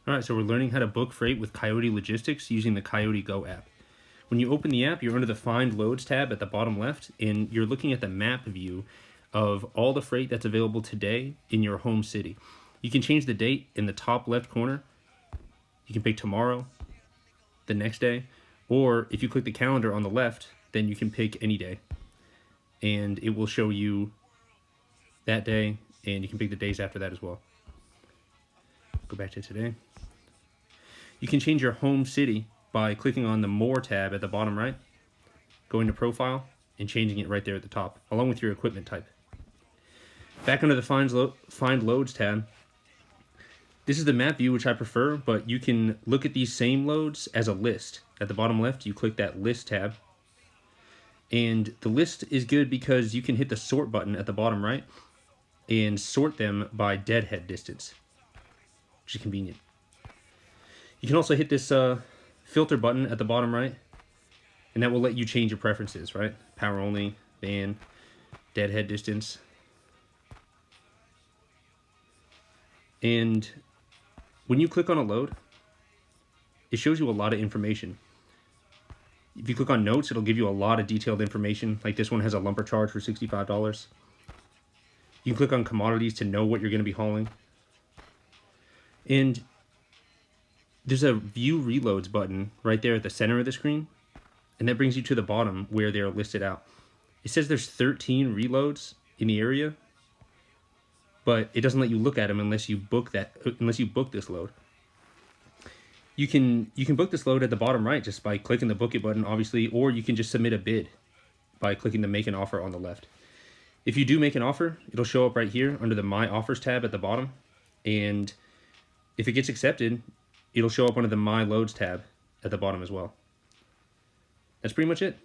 Alright, so we're learning how to book freight with Coyote Logistics using the CoyoteGO app. When you open the app, you're under the Find Loads tab at the bottom left, and you're looking at the map view of all the freight that's available today in your home city. You can change the date in the top left corner. You can pick tomorrow, the next day, or if you click the calendar on the left, then you can pick any day. And it will show you that day, and you can pick the days after that as well. Go back to today. You can change your home city by clicking on the More tab at the bottom right, going to Profile, and changing it right there at the top, along with your equipment type. Back under the Find Loads tab, this is the map view, which I prefer, but you can look at these same loads as a list. At the bottom left, you click that List tab, and the list is good because you can hit the Sort button at the bottom right and sort them by deadhead distance, which is convenient. You can also hit this filter button at the bottom right, and that will let you change your preferences, right? Power only, van, deadhead distance. And when you click on a load, it shows you a lot of information. If you click on notes, it'll give you a lot of detailed information. Like this one has a lumber charge for $65. You can click on commodities to know what you're going to be hauling. And there's a View Reloads button right there at the center of the screen, and that brings you to the bottom where they're listed out. It says there's 13 reloads in the area, but it doesn't let you look at them unless you book this load. You can book this load at the bottom right just by clicking the Book It button, obviously, or you can just submit a bid by clicking the Make an Offer on the left. If you do make an offer, it'll show up right here under the My Offers tab at the bottom, and if it gets accepted, it'll show up under the My Loads tab at the bottom as well. That's pretty much it.